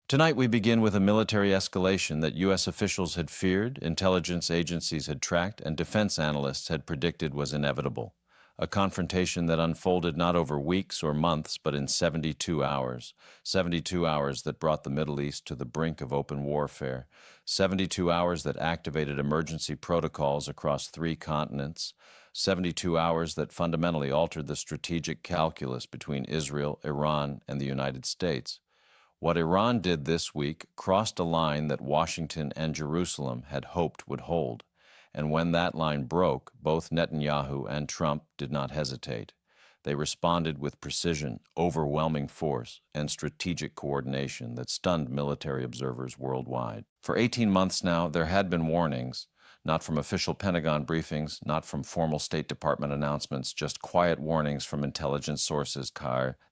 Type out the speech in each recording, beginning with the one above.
Tonight we begin with a military escalation that U.S. officials had feared, intelligence agencies had tracked, and defense analysts had predicted was inevitable. A confrontation that unfolded not over weeks or months, but in 72 hours. 72 hours that brought the Middle East to the brink of open warfare. 72 hours that activated emergency protocols across 3 continents. 72 hours that fundamentally altered the strategic calculus between Israel, Iran, and the United States. What Iran did this week crossed a line that Washington and Jerusalem had hoped would hold. And when that line broke, both Netanyahu and Trump did not hesitate. They responded with precision, overwhelming force, and strategic coordination that stunned military observers worldwide. For 18 months now, there had been warnings, not from official Pentagon briefings, not from formal State Department announcements, just quiet warnings from intelligence sources,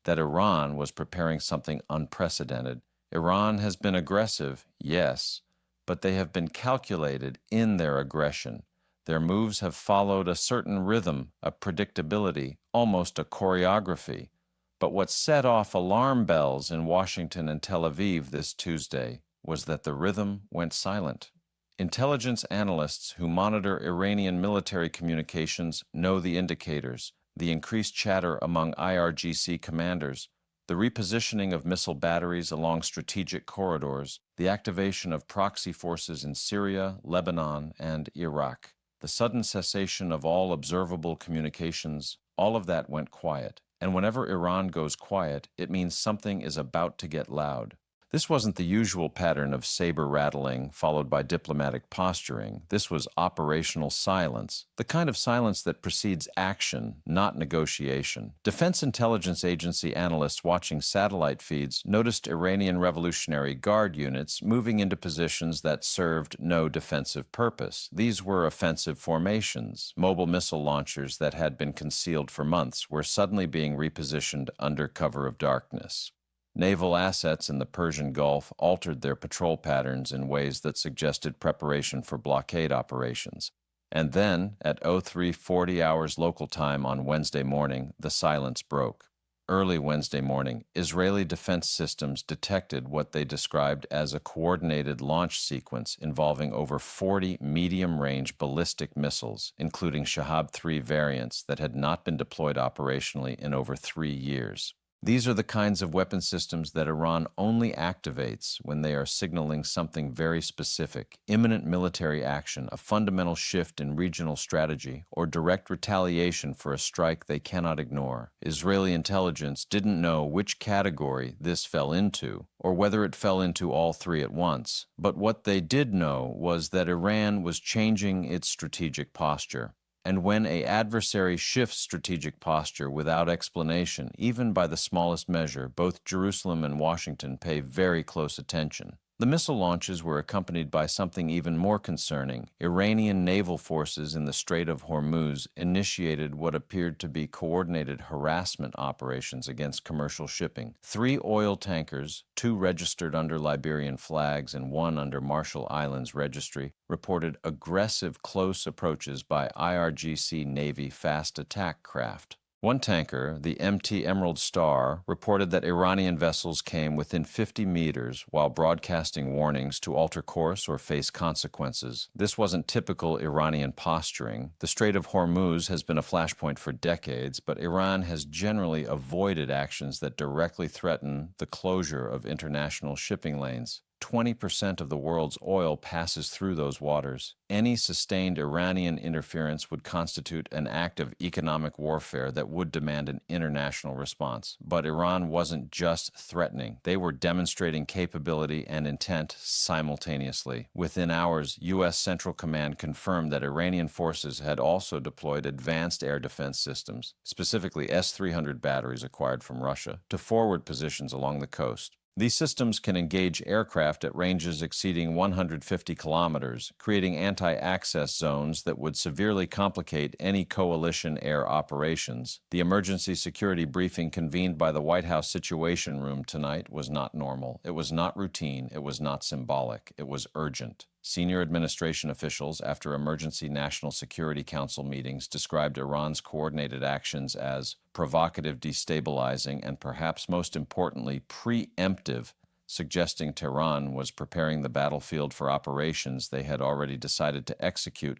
that Iran was preparing something unprecedented. Iran has been aggressive, yes, but they have been calculated in their aggression. Their moves have followed a certain rhythm, a predictability, almost a choreography. But what set off alarm bells in Washington and Tel Aviv this Tuesday was that the rhythm went silent. Intelligence analysts who monitor Iranian military communications know the indicators, the increased chatter among IRGC commanders, the repositioning of missile batteries along strategic corridors, the activation of proxy forces in Syria, Lebanon, and Iraq, the sudden cessation of all observable communications, all of that went quiet. And whenever Iran goes quiet, it means something is about to get loud. This wasn't the usual pattern of saber rattling followed by diplomatic posturing. This was operational silence, the kind of silence that precedes action, not negotiation. Defense Intelligence Agency analysts watching satellite feeds noticed Iranian Revolutionary Guard units moving into positions that served no defensive purpose. These were offensive formations. Mobile missile launchers that had been concealed for months were suddenly being repositioned under cover of darkness. Naval assets in the Persian Gulf altered their patrol patterns in ways that suggested preparation for blockade operations. And then, at 03:40 hours local time on Wednesday morning, the silence broke. Early Wednesday morning, Israeli defense systems detected what they described as a coordinated launch sequence involving over 40 medium-range ballistic missiles, including Shahab-3 variants that had not been deployed operationally in over 3 years. These are the kinds of weapon systems that Iran only activates when they are signaling something very specific, imminent military action, a fundamental shift in regional strategy, or direct retaliation for a strike they cannot ignore. Israeli intelligence didn't know which category this fell into, or whether it fell into all 3 at once. But what they did know was that Iran was changing its strategic posture. And when an adversary shifts strategic posture without explanation, even by the smallest measure, both Jerusalem and Washington pay very close attention. The missile launches were accompanied by something even more concerning. Iranian naval forces in the Strait of Hormuz initiated what appeared to be coordinated harassment operations against commercial shipping. 3 oil tankers, 2 registered under Liberian flags and 1 under Marshall Islands registry, reported aggressive close approaches by IRGC Navy fast attack craft. One tanker, the MT Emerald Star, reported that Iranian vessels came within 50 meters while broadcasting warnings to alter course or face consequences. This wasn't typical Iranian posturing. The Strait of Hormuz has been a flashpoint for decades, but Iran has generally avoided actions that directly threaten the closure of international shipping lanes. 20% of the world's oil passes through those waters. Any sustained Iranian interference would constitute an act of economic warfare that would demand an international response. But Iran wasn't just threatening. They were demonstrating capability and intent simultaneously. Within hours, U.S. Central Command confirmed that Iranian forces had also deployed advanced air defense systems, specifically S-300 batteries acquired from Russia, to forward positions along the coast. These systems can engage aircraft at ranges exceeding 150 kilometers, creating anti-access zones that would severely complicate any coalition air operations. The emergency security briefing convened by the White House Situation Room tonight was not normal. It was not routine. It was not symbolic. It was urgent. Senior administration officials, after emergency National Security Council meetings, described Iran's coordinated actions as provocative, destabilizing, and perhaps most importantly, preemptive. suggesting Tehran was preparing the battlefield for operations they had already decided to execute.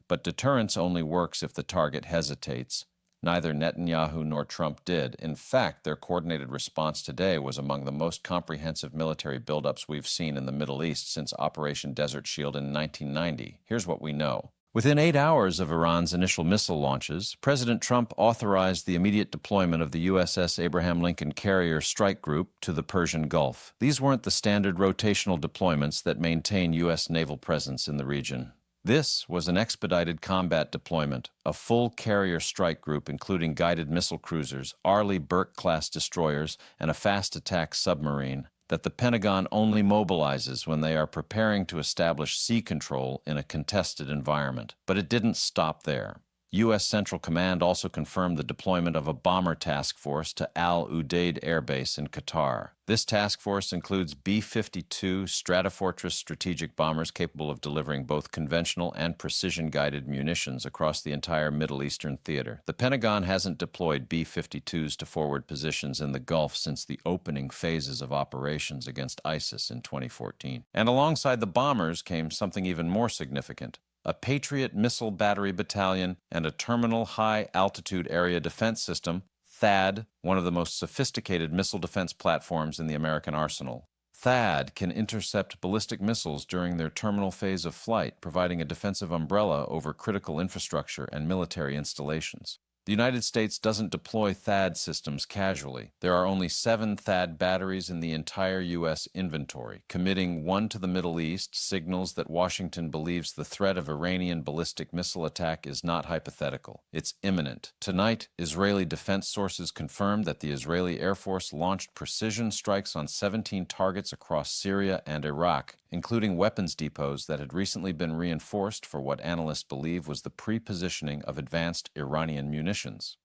But deterrence only works if the target hesitates. Neither Netanyahu nor Trump did. In fact, their coordinated response today was among the most comprehensive military buildups we've seen in the Middle East since Operation Desert Shield in 1990. Here's what we know. Within 8 hours of Iran's initial missile launches, President Trump authorized the immediate deployment of the USS Abraham Lincoln Carrier Strike Group to the Persian Gulf. These weren't the standard rotational deployments that maintain U.S. naval presence in the region. This was an expedited combat deployment, a full carrier strike group including guided missile cruisers, Arleigh Burke-class destroyers, and a fast attack submarine that the Pentagon only mobilizes when they are preparing to establish sea control in a contested environment. But it didn't stop there. U.S. Central Command also confirmed the deployment of a bomber task force to Al Udeid Air Base in Qatar. This task force includes B-52 Stratofortress strategic bombers capable of delivering both conventional and precision-guided munitions across the entire Middle Eastern theater. The Pentagon hasn't deployed B-52s to forward positions in the Gulf since the opening phases of operations against ISIS in 2014. And alongside the bombers came something even more significant: a Patriot Missile Battery Battalion, and a Terminal High Altitude Area Defense System, THAAD, one of the most sophisticated missile defense platforms in the American arsenal. THAAD can intercept ballistic missiles during their terminal phase of flight, providing a defensive umbrella over critical infrastructure and military installations. The United States doesn't deploy THAAD systems casually. There are only 7 THAAD batteries in the entire U.S. inventory. Committing one to the Middle East signals that Washington believes the threat of Iranian ballistic missile attack is not hypothetical. It's imminent. Tonight, Israeli defense sources confirmed that the Israeli Air Force launched precision strikes on 17 targets across Syria and Iraq, including weapons depots that had recently been reinforced for what analysts believe was the pre-positioning of advanced Iranian munitions.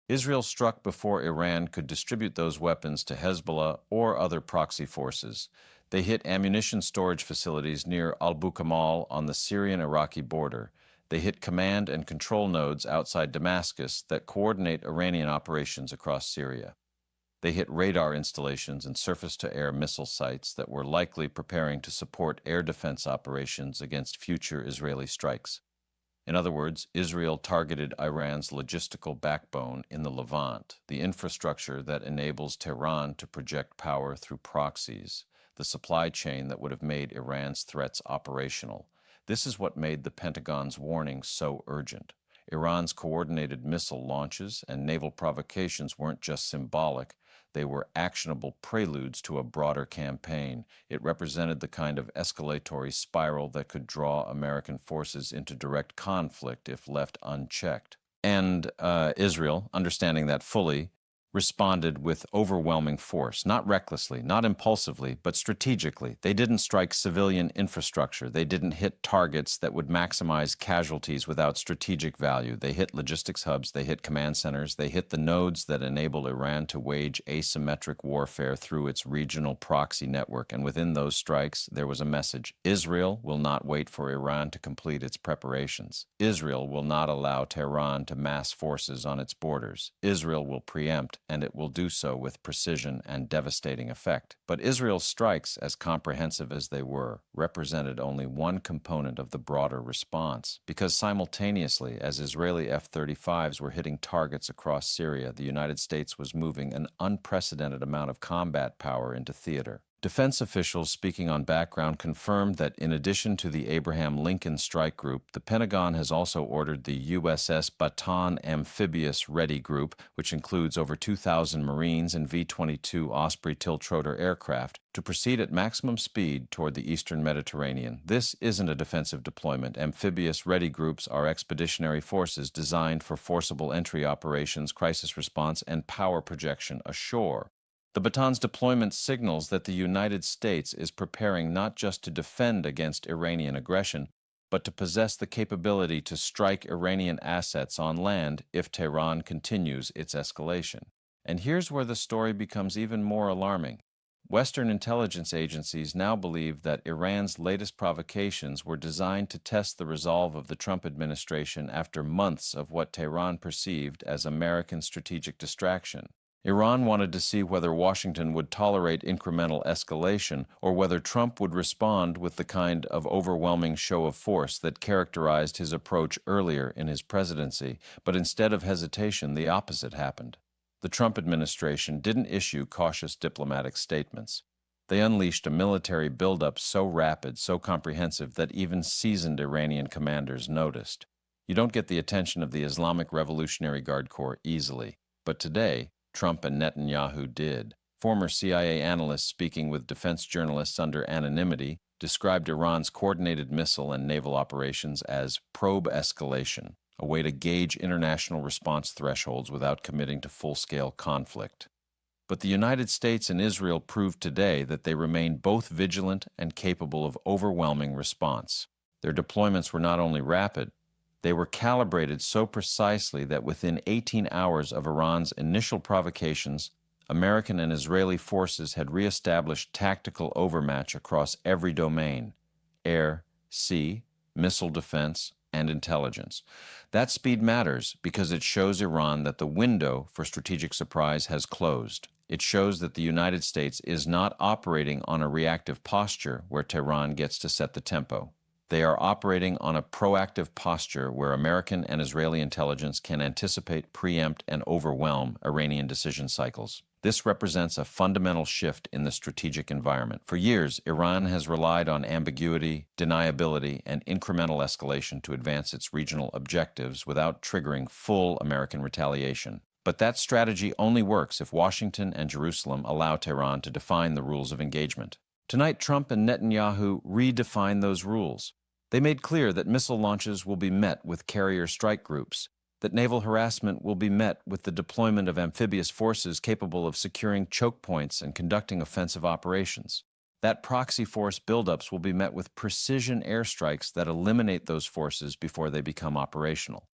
Israel struck before Iran could distribute those weapons to Hezbollah or other proxy forces. They hit ammunition storage facilities near Al-Bukamal on the Syrian-Iraqi border. They hit command and control nodes outside Damascus that coordinate Iranian operations across Syria. They hit radar installations and surface-to-air missile sites that were likely preparing to support air defense operations against future Israeli strikes. In other words, Israel targeted Iran's logistical backbone in the Levant, the infrastructure that enables Tehran to project power through proxies, the supply chain that would have made Iran's threats operational. This is what made the Pentagon's warning so urgent. Iran's coordinated missile launches and naval provocations weren't just symbolic. They were actionable preludes to a broader campaign. It represented the kind of escalatory spiral that could draw American forces into direct conflict if left unchecked. And Israel, understanding that fully, responded with overwhelming force, not recklessly, not impulsively, but strategically. They didn't strike civilian infrastructure. They didn't hit targets that would maximize casualties without strategic value. They hit logistics hubs, they hit command centers, they hit the nodes that enable Iran to wage asymmetric warfare through its regional proxy network. And within those strikes, there was a message: Israel will not wait for Iran to complete its preparations. Israel will not allow Tehran to mass forces on its borders. Israel will preempt, and it will do so with precision and devastating effect. But Israel's strikes, as comprehensive as they were, represented only one component of the broader response, because simultaneously, as Israeli F-35s were hitting targets across Syria, the United States was moving an unprecedented amount of combat power into theater. Defense officials speaking on background confirmed that in addition to the Abraham Lincoln Strike Group, the Pentagon has also ordered the USS Bataan Amphibious Ready Group, which includes over 2,000 Marines and V-22 Osprey tiltrotor aircraft, to proceed at maximum speed toward the eastern Mediterranean. This isn't a defensive deployment. Amphibious Ready Groups are expeditionary forces designed for forcible entry operations, crisis response, and power projection ashore. The Bataan's deployment signals that the United States is preparing not just to defend against Iranian aggression, but to possess the capability to strike Iranian assets on land if Tehran continues its escalation. And here's where the story becomes even more alarming. Western intelligence agencies now believe that Iran's latest provocations were designed to test the resolve of the Trump administration after months of what Tehran perceived as American strategic distraction. Iran wanted to see whether Washington would tolerate incremental escalation or whether Trump would respond with the kind of overwhelming show of force that characterized his approach earlier in his presidency, but instead of hesitation, the opposite happened. The Trump administration didn't issue cautious diplomatic statements. They unleashed a military buildup so rapid, so comprehensive, that even seasoned Iranian commanders noticed. You don't get the attention of the Islamic Revolutionary Guard Corps easily, but today, Trump and Netanyahu did. Former CIA analysts speaking with defense journalists under anonymity described Iran's coordinated missile and naval operations as probe escalation, a way to gauge international response thresholds without committing to full-scale conflict. But the United States and Israel proved today that they remain both vigilant and capable of overwhelming response. Their deployments were not only rapid, they were calibrated so precisely that within 18 hours of Iran's initial provocations, American and Israeli forces had reestablished tactical overmatch across every domain: air, sea, missile defense, and intelligence. That speed matters because it shows Iran that the window for strategic surprise has closed. It shows that the United States is not operating on a reactive posture where Tehran gets to set the tempo. They are operating on a proactive posture where American and Israeli intelligence can anticipate, preempt, and overwhelm Iranian decision cycles. This represents a fundamental shift in the strategic environment. For years, Iran has relied on ambiguity, deniability, and incremental escalation to advance its regional objectives without triggering full American retaliation. But that strategy only works if Washington and Jerusalem allow Tehran to define the rules of engagement. Tonight, Trump and Netanyahu redefine those rules. They made clear that missile launches will be met with carrier strike groups, that naval harassment will be met with the deployment of amphibious forces capable of securing choke points and conducting offensive operations, that proxy force buildups will be met with precision airstrikes that eliminate those forces before they become operational.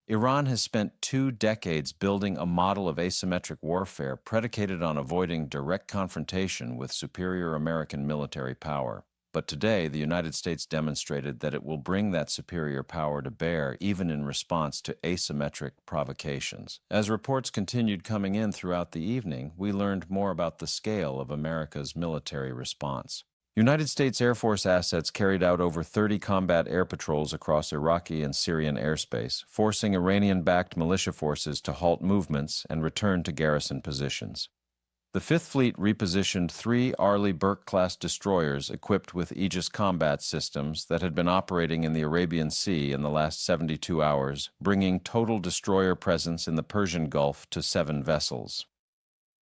Iran has spent 2 decades building a model of asymmetric warfare predicated on avoiding direct confrontation with superior American military power. But today, the United States demonstrated that it will bring that superior power to bear even in response to asymmetric provocations. As reports continued coming in throughout the evening, we learned more about the scale of America's military response. United States Air Force assets carried out over 30 combat air patrols across Iraqi and Syrian airspace, forcing Iranian-backed militia forces to halt movements and return to garrison positions. The Fifth Fleet repositioned 3 Arleigh Burke-class destroyers equipped with Aegis combat systems that had been operating in the Arabian Sea in the last 72 hours, bringing total destroyer presence in the Persian Gulf to 7 vessels.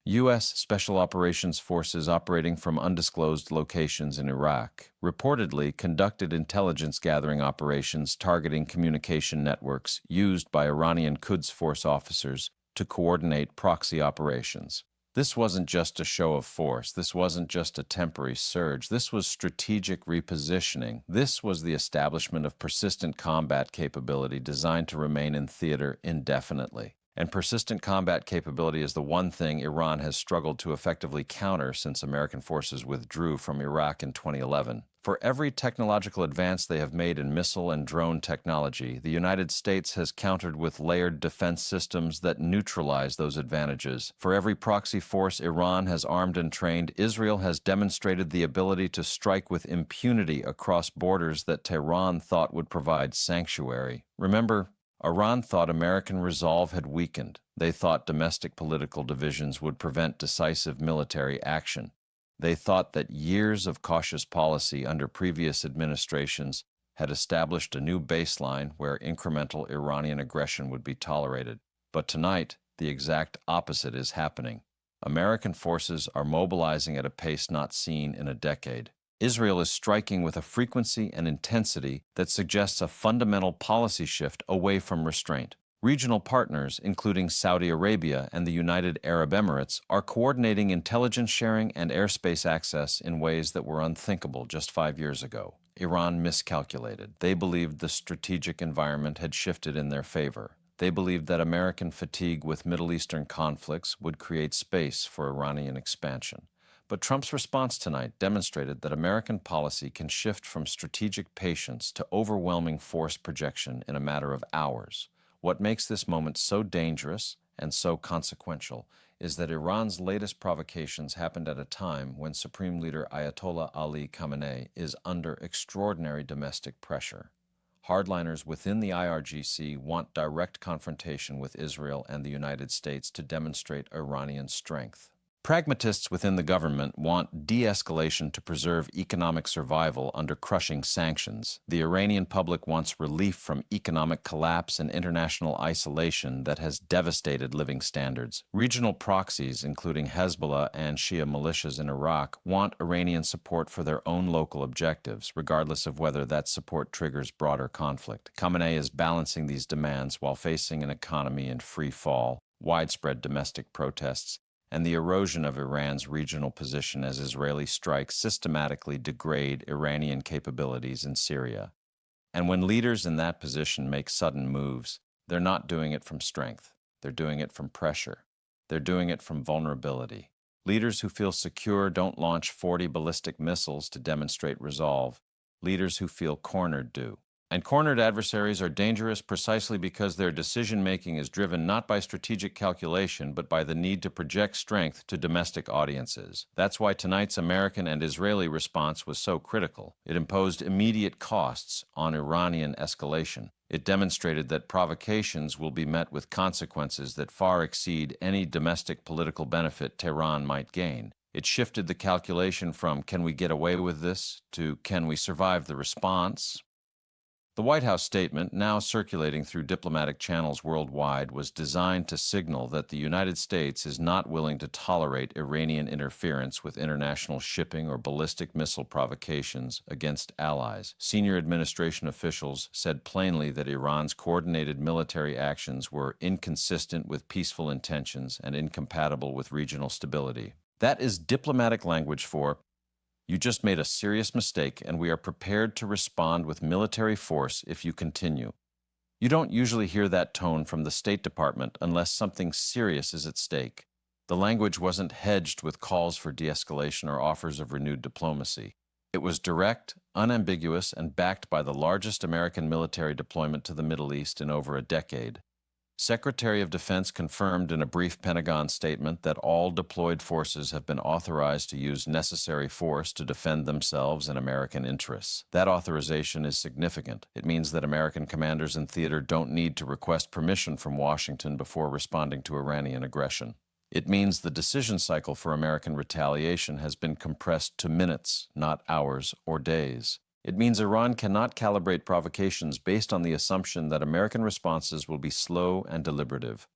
U.S. Special Operations Forces operating from undisclosed locations in Iraq reportedly conducted intelligence-gathering operations targeting communication networks used by Iranian Quds Force officers to coordinate proxy operations. This wasn't just a show of force. This wasn't just a temporary surge. This was strategic repositioning. This was the establishment of persistent combat capability designed to remain in theater indefinitely. And persistent combat capability is the one thing Iran has struggled to effectively counter since American forces withdrew from Iraq in 2011. For every technological advance they have made in missile and drone technology, the United States has countered with layered defense systems that neutralize those advantages. For every proxy force Iran has armed and trained, Israel has demonstrated the ability to strike with impunity across borders that Tehran thought would provide sanctuary. Remember, Iran thought American resolve had weakened. They thought domestic political divisions would prevent decisive military action. They thought that years of cautious policy under previous administrations had established a new baseline where incremental Iranian aggression would be tolerated. But tonight, the exact opposite is happening. American forces are mobilizing at a pace not seen in a decade. Israel is striking with a frequency and intensity that suggests a fundamental policy shift away from restraint. Regional partners, including Saudi Arabia and the United Arab Emirates, are coordinating intelligence sharing and airspace access in ways that were unthinkable just 5 years ago. Iran miscalculated. They believed the strategic environment had shifted in their favor. They believed that American fatigue with Middle Eastern conflicts would create space for Iranian expansion. But Trump's response tonight demonstrated that American policy can shift from strategic patience to overwhelming force projection in a matter of hours. What makes this moment so dangerous and so consequential, is that Iran's latest provocations happened at a time when Supreme Leader Ayatollah Ali Khamenei is under extraordinary domestic pressure. Hardliners within the IRGC want direct confrontation with Israel and the United States to demonstrate Iranian strength. Pragmatists within the government want de-escalation to preserve economic survival under crushing sanctions. The Iranian public wants relief from economic collapse and international isolation that has devastated living standards. Regional proxies, including Hezbollah and Shia militias in Iraq, want Iranian support for their own local objectives, regardless of whether that support triggers broader conflict. Khamenei is balancing these demands while facing an economy in free fall, widespread domestic protests, and the erosion of Iran's regional position as Israeli strikes systematically degrade Iranian capabilities in Syria. And when leaders in that position make sudden moves, they're not doing it from strength. They're doing it from pressure. They're doing it from vulnerability. Leaders who feel secure don't launch 40 ballistic missiles to demonstrate resolve. Leaders who feel cornered do. And cornered adversaries are dangerous precisely because their decision-making is driven not by strategic calculation, but by the need to project strength to domestic audiences. That's why tonight's American and Israeli response was so critical. It imposed immediate costs on Iranian escalation. It demonstrated that provocations will be met with consequences that far exceed any domestic political benefit Tehran might gain. It shifted the calculation from "can we get away with this" to "can we survive the response?" The White House statement, now circulating through diplomatic channels worldwide, was designed to signal that the United States is not willing to tolerate Iranian interference with international shipping or ballistic missile provocations against allies. Senior administration officials said plainly that Iran's coordinated military actions were inconsistent with peaceful intentions and incompatible with regional stability. That is diplomatic language for "you just made a serious mistake, and we are prepared to respond with military force if you continue." You don't usually hear that tone from the State Department unless something serious is at stake. The language wasn't hedged with calls for de-escalation or offers of renewed diplomacy. It was direct, unambiguous, and backed by the largest American military deployment to the Middle East in over a decade. Secretary of Defense confirmed in a brief Pentagon statement that all deployed forces have been authorized to use necessary force to defend themselves and American interests. That authorization is significant. It means that American commanders in theater don't need to request permission from Washington before responding to Iranian aggression. It means the decision cycle for American retaliation has been compressed to minutes, not hours or days. It means Iran cannot calibrate provocations based on the assumption that American responses will be slow and deliberative.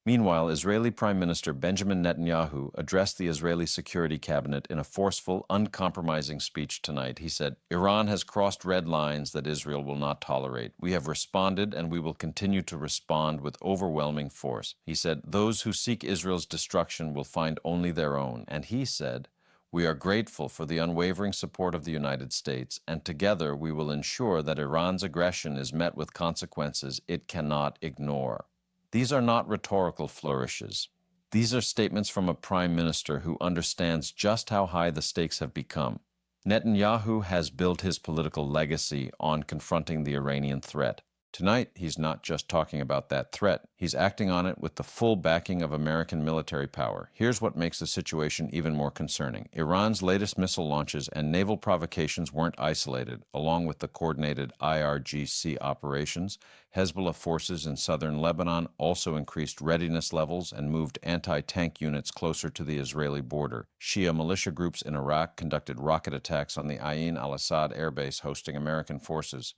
Meanwhile, Israeli Prime Minister Benjamin Netanyahu addressed the Israeli Security Cabinet in a forceful, uncompromising speech tonight. He said, "Iran has crossed red lines that Israel will not tolerate. We have responded and we will continue to respond with overwhelming force." He said, "Those who seek Israel's destruction will find only their own." And he said, "We are grateful for the unwavering support of the United States, and together we will ensure that Iran's aggression is met with consequences it cannot ignore." These are not rhetorical flourishes. These are statements from a prime minister who understands just how high the stakes have become. Netanyahu has built his political legacy on confronting the Iranian threat. Tonight, he's not just talking about that threat. He's acting on it with the full backing of American military power. Here's what makes the situation even more concerning. Iran's latest missile launches and naval provocations weren't isolated. Along with the coordinated IRGC operations, Hezbollah forces in southern Lebanon also increased readiness levels and moved anti-tank units closer to the Israeli border. Shia militia groups in Iraq conducted rocket attacks on the Ain al-Assad airbase hosting American forces.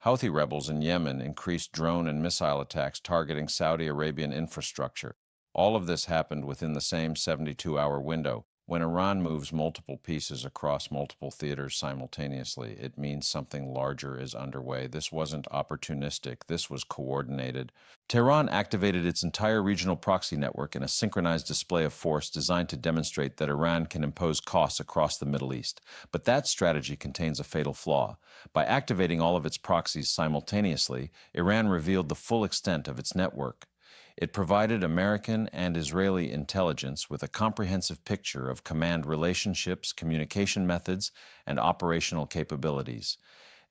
Houthi rebels in Yemen increased drone and missile attacks targeting Saudi Arabian infrastructure. All of this happened within the same 72-hour window. When Iran moves multiple pieces across multiple theaters simultaneously, it means something larger is underway. This wasn't opportunistic. This was coordinated. Tehran activated its entire regional proxy network in a synchronized display of force designed to demonstrate that Iran can impose costs across the Middle East. But that strategy contains a fatal flaw. By activating all of its proxies simultaneously, Iran revealed the full extent of its network. It provided American and Israeli intelligence with a comprehensive picture of command relationships, communication methods, and operational capabilities.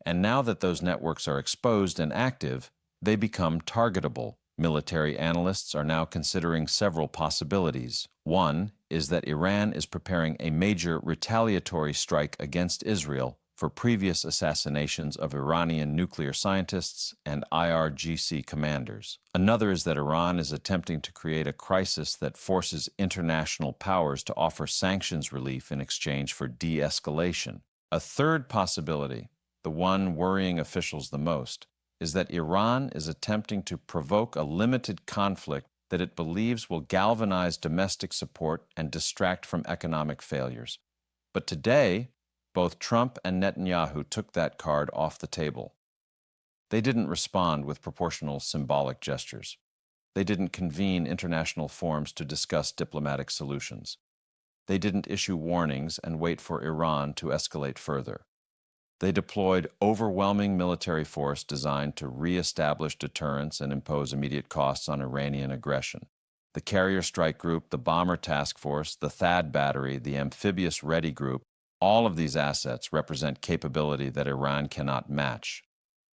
And now that those networks are exposed and active, they become targetable, Military analysts are now considering several possibilities. One is that Iran is preparing a major retaliatory strike against Israel for previous assassinations of Iranian nuclear scientists and IRGC commanders. Another is that Iran is attempting to create a crisis that forces international powers to offer sanctions relief in exchange for de-escalation. A third possibility, the one worrying officials the most, is that Iran is attempting to provoke a limited conflict that it believes will galvanize domestic support and distract from economic failures. But today, both Trump and Netanyahu took that card off the table. They didn't respond with proportional symbolic gestures. They didn't convene international forums to discuss diplomatic solutions. They didn't issue warnings and wait for Iran to escalate further. They deployed overwhelming military force designed to re-establish deterrence and impose immediate costs on Iranian aggression. The Carrier Strike Group, the Bomber Task Force, the THAAD Battery, the Amphibious Ready Group, all of these assets represent capability that Iran cannot match.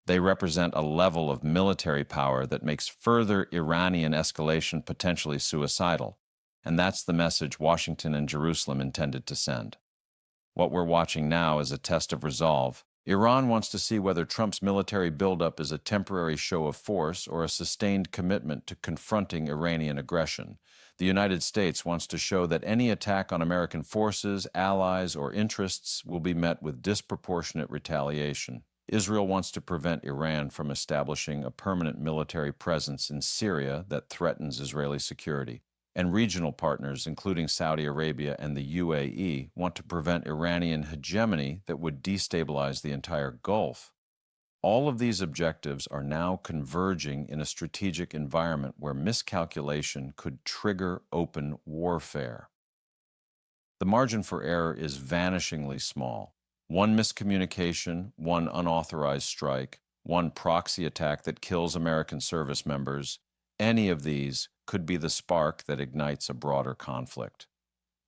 They represent a level of military power that makes further Iranian escalation potentially suicidal, and that's the message Washington and Jerusalem intended to send. What we're watching now is a test of resolve. Iran wants to see whether Trump's military buildup is a temporary show of force or a sustained commitment to confronting Iranian aggression. The United States wants to show that any attack on American forces, allies, or interests will be met with disproportionate retaliation. Israel wants to prevent Iran from establishing a permanent military presence in Syria that threatens Israeli security. And regional partners, including Saudi Arabia and the UAE, want to prevent Iranian hegemony that would destabilize the entire Gulf. All of these objectives are now converging in a strategic environment where miscalculation could trigger open warfare. The margin for error is vanishingly small. One miscommunication, one unauthorized strike, one proxy attack that kills American service members, any of these could be the spark that ignites a broader conflict.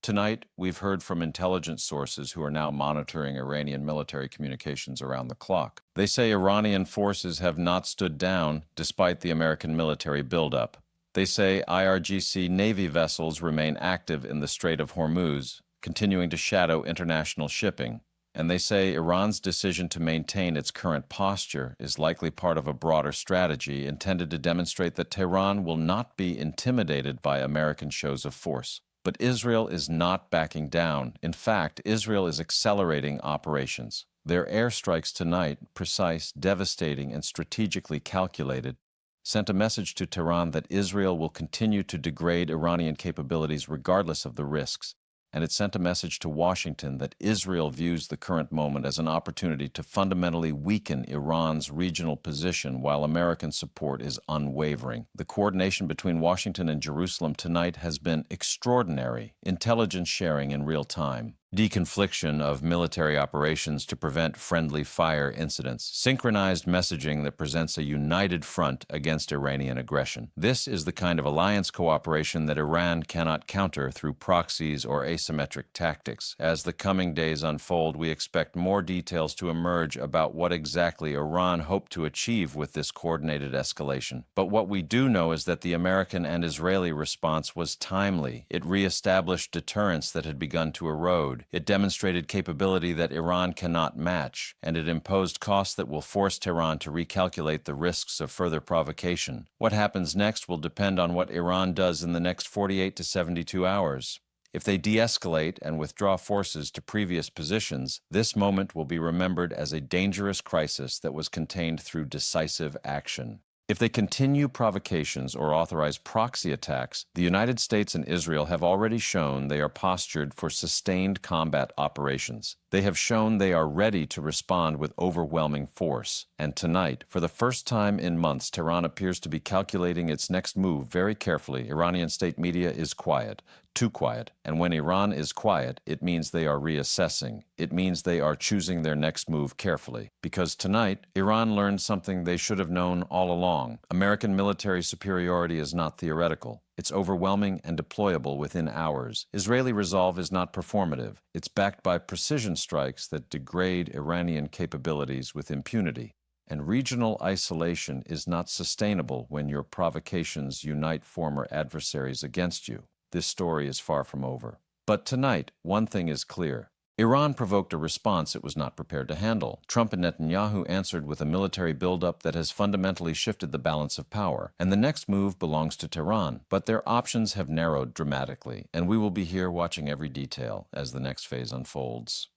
Tonight, we've heard from intelligence sources who are now monitoring Iranian military communications around the clock. They say Iranian forces have not stood down despite the American military buildup. They say IRGC Navy vessels remain active in the Strait of Hormuz, continuing to shadow international shipping. And they say Iran's decision to maintain its current posture is likely part of a broader strategy intended to demonstrate that Tehran will not be intimidated by American shows of force. But Israel is not backing down. In fact, Israel is accelerating operations. Their airstrikes tonight, precise, devastating, and strategically calculated, sent a message to Tehran that Israel will continue to degrade Iranian capabilities regardless of the risks. And it sent a message to Washington that Israel views the current moment as an opportunity to fundamentally weaken Iran's regional position while American support is unwavering. The coordination between Washington and Jerusalem tonight has been extraordinary. Intelligence sharing in real time, deconfliction of military operations to prevent friendly fire incidents, synchronized messaging that presents a united front against Iranian aggression. This is the kind of alliance cooperation that Iran cannot counter through proxies or asymmetric tactics. As the coming days unfold, we expect more details to emerge about what exactly Iran hoped to achieve with this coordinated escalation. But what we do know is that the American and Israeli response was timely. It reestablished deterrence that had begun to erode. It demonstrated capability that Iran cannot match, and it imposed costs that will force Tehran to recalculate the risks of further provocation. What happens next will depend on what Iran does in the next 48 to 72 hours. If they de-escalate and withdraw forces to previous positions, this moment will be remembered as a dangerous crisis that was contained through decisive action. If they continue provocations or authorized proxy attacks, the United States and Israel have already shown they are postured for sustained combat operations. They have shown they are ready to respond with overwhelming force. And tonight, for the first time in months, Tehran appears to be calculating its next move very carefully. Iranian state media is quiet, too quiet. And when Iran is quiet, it means they are reassessing. It means they are choosing their next move carefully. Because tonight, Iran learned something they should have known all along. American military superiority is not theoretical. It's overwhelming and deployable within hours. Israeli resolve is not performative. It's backed by precision strikes that degrade Iranian capabilities with impunity. And regional isolation is not sustainable when your provocations unite former adversaries against you. This story is far from over. But tonight, one thing is clear. Iran provoked a response it was not prepared to handle. Trump and Netanyahu answered with a military buildup that has fundamentally shifted the balance of power, and the next move belongs to Tehran. But their options have narrowed dramatically, and we will be here watching every detail as the next phase unfolds.